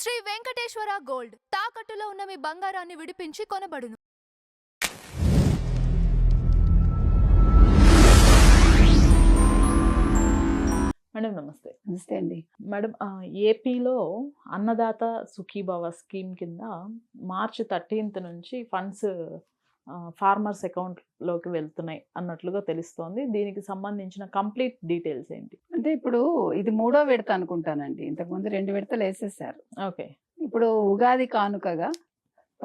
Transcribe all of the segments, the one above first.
Shri Venkateswara gold తాకట్టులో ఉన్న మీ బంగారాన్ని విడిపించి కొనబడును. మేడం నమస్తే. నమస్తే అండి. మేడం ఏపీలో అన్నదాత సుఖీభవ స్కీమ్ కింద మార్చి 13th నుంచి ఫండ్స్ ఫార్మర్స్ అకౌంట్లోకి వెళ్తున్నాయి అన్నట్లుగా తెలుస్తోంది. దీనికి సంబంధించిన కంప్లీట్ డీటెయిల్స్ ఏంటి? అంటే ఇప్పుడు ఇది 3వ విడత అనుకుంటానండి. ఇంతకుముందు 2 విడతలు వేసేసారు. ఓకే. ఇప్పుడు ఉగాది కానుకగా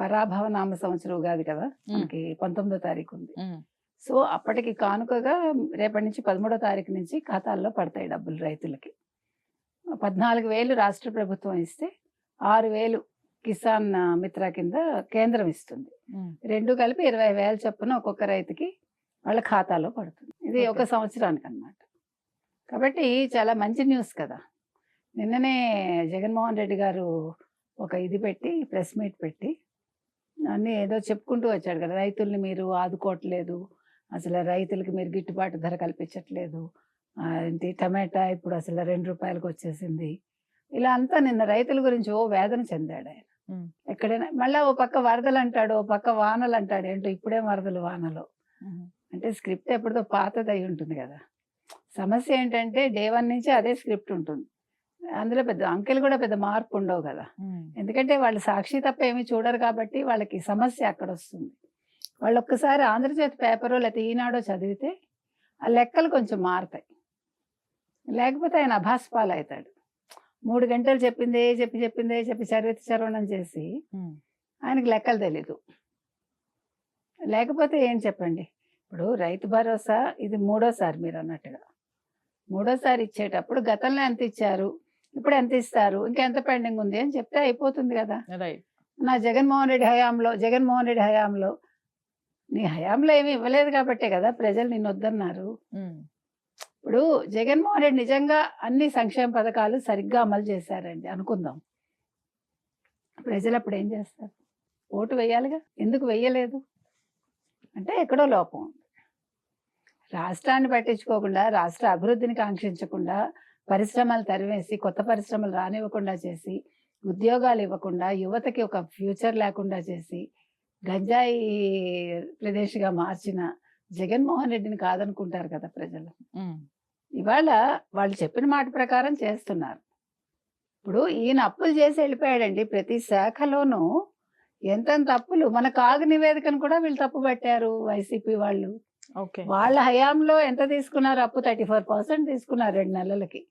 పరాభవ నామ సంవత్సరం ఉగాది కదా, మనకి 19వ తారీఖు ఉంది. సో అప్పటికి కానుకగా రేపటి నుంచి 13వ తారీఖు నుంచి ఖాతాల్లో పడతాయి డబ్బులు రైతులకి. 14,000 రాష్ట్ర ప్రభుత్వం ఇస్తే 6,000 కిసాన్ మిత్ర కింద కేంద్రం ఇస్తుంది. 2 కలిపి 20,000 చొప్పున ఒక్కొక్క రైతుకి వాళ్ళ ఖాతాలో పడుతుంది. ఇది ఒక సంవత్సరానికి అన్నమాట. కాబట్టి చాలా మంచి న్యూస్ కదా. నిన్ననే జగన్మోహన్ రెడ్డి గారు ఒక ఇది పెట్టి ప్రెస్ మీట్ పెట్టి అన్నీ ఏదో చెప్పుకుంటూ వచ్చాడు కదా, రైతుల్ని మీరు ఆదుకోవట్లేదు, అసలు రైతులకి మీరు గిట్టుబాటు ధర కల్పించట్లేదు, ఏంటి టమాటా ఇప్పుడు అసలు 2 రూపాయలకు వచ్చేసింది, ఇలా అంతా నిన్న రైతుల గురించి ఓ వేదన చెందాడు ఆయన. ఎక్కడైనా మళ్ళీ ఓ పక్క వరదలు అంటాడు, ఓ పక్క వానలు అంటాడు. ఏంటో ఇప్పుడే వరదలు వానలు అంటే స్క్రిప్ట్ ఎప్పుడుతో పాతది అయి ఉంటుంది కదా. సమస్య ఏంటంటే డే 1 నుంచి అదే స్క్రిప్ట్ ఉంటుంది. అందులో పెద్ద అంకెలు కూడా పెద్ద మార్పు ఉండవు కదా. ఎందుకంటే వాళ్ళు సాక్షి తప్ప ఏమీ చూడరు కాబట్టి వాళ్ళకి సమస్య అక్కడ వస్తుంది. వాళ్ళు ఒక్కసారి ఆంధ్రజ్యోతి పేపరో లేకపోతే ఈనాడో చదివితే ఆ లెక్కలు కొంచెం మారుతాయి. లేకపోతే ఆయన అభాస్పాలు అవుతాడు. 3 గంటలు చెప్పిందే చెప్పి చరవణం చేసి ఆయనకి లెక్కలు తెలీదు. లేకపోతే ఏం చెప్పండి. ఇప్పుడు రైతు భరోసా ఇది 3వసారి, మీరు అన్నట్టుగా 3వసారి ఇచ్చేటప్పుడు గతంలో ఎంత ఇచ్చారు, ఇప్పుడు ఎంత ఇస్తారు, ఇంకెంత పెండింగ్ ఉంది అని చెప్తే అయిపోతుంది కదా. నా జగన్మోహన్ రెడ్డి హయాంలో నీ హయాంలో ఏమి ఇవ్వలేదు కాబట్టే కదా ప్రజలు నిన్ను వద్దన్నారు. ఇప్పుడు జగన్మోహన్ రెడ్డి నిజంగా అన్ని సంక్షేమ పథకాలు సరిగ్గా అమలు చేశారండి అనుకుందాం. ప్రజలు అప్పుడు ఏం చేస్తారు? ఓటు వేయాలిగా. ఎందుకు వేయలేదు అంటే ఎక్కడో లోపం ఉంది. రాష్ట్రాన్ని పట్టించుకోకుండా, రాష్ట్ర అభివృద్ధిని కాంక్షించకుండా, పరిశ్రమలు తరివేసి కొత్త పరిశ్రమలు రానివ్వకుండా చేసి, ఉద్యోగాలు ఇవ్వకుండా, యువతకి ఒక ఫ్యూచర్ లేకుండా చేసి, గంజాయి ప్రదేశ్గా మార్చిన జగన్మోహన్ రెడ్డిని కాదనుకుంటారు కదా ప్రజలు. ఇవాళ వాళ్ళు చెప్పిన మాట ప్రకారం చేస్తున్నారు. ఇప్పుడు ఈయన అప్పులు చేసి వెళ్ళిపోయాడండి. ప్రతి శాఖలోనూ ఎంతెంత అప్పులు. మన కాగు నివేదికను కూడా వీళ్ళు తప్పు పెట్టారు వైసీపీ వాళ్ళు. వాళ్ళ హయాంలో ఎంత తీసుకున్నారు అప్పు? 34% తీసుకున్నారు 2 నెలలకి.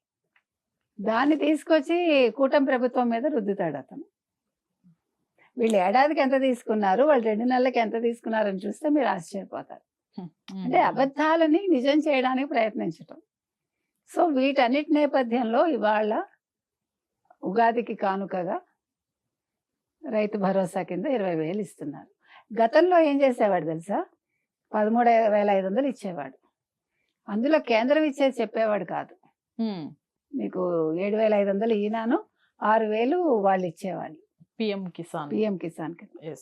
దాన్ని తీసుకొచ్చి కూటమి ప్రభుత్వం మీద రుద్దుతాడు అతను. వీళ్ళు ఏడాదికి ఎంత తీసుకున్నారు, వాళ్ళు 2 నెలలకి ఎంత తీసుకున్నారని చూస్తే మీరు ఆశ్చర్యపోతారు. అంటే అబద్ధాలని నిజం చేయడానికి ప్రయత్నించటం. సో వీటన్నిటి నేపథ్యంలో ఇవాళ ఉగాదికి కానుకగా రైతు భరోసా కింద 20,000 ఇస్తున్నారు. గతంలో ఏం చేసేవాడు తెలుసా? 13,500 ఇచ్చేవాడు. అందులో కేంద్రం ఇచ్చేది చెప్పేవాడు కాదు. మీకు 7,500 ఈనాను, 6,000 వాళ్ళు ఇచ్చేవాళ్ళు పిఎం కిసాన్ కింద.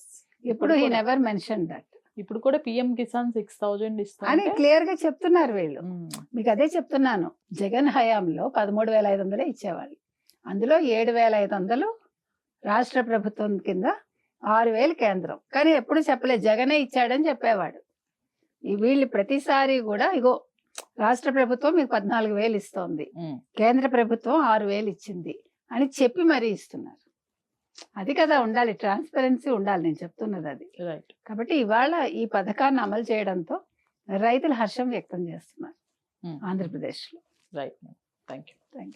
ఇప్పుడు హీ నెవర్ మెన్షన్ దట్. ఇప్పుడు కూడా పిఎం కిసాన్ 6,000 ఇస్తారు అని క్లియర్ గా చెప్తున్నారు వీళ్ళు. మీకు అదే చెప్తున్నాను. జగన్ హయాంలో 13,500 ఇచ్చేవాళ్ళు. అందులో 7,500 రాష్ట్ర ప్రభుత్వం కింద, 6,000 కేంద్రం. కానీ ఎప్పుడు చెప్పలేదు జగనే ఇచ్చాడని చెప్పేవాడు. వీళ్ళు ప్రతిసారి కూడా ఇగో రాష్ట్ర ప్రభుత్వం మీకు 14,000 ఇస్తోంది, కేంద్ర ప్రభుత్వం 6,000 ఇచ్చింది అని చెప్పి మరీ ఇస్తున్నారు. అది కదా ఉండాలి, ట్రాన్స్పరెన్సీ ఉండాలి. నేను చెప్తున్నది అది. కాబట్టి ఇవాళ ఈ పథకాన్ని అమలు చేయడంతో రైతులు హర్షం వ్యక్తం చేస్తున్నారు ఆంధ్రప్రదేశ్లో. రైట్. Thank you.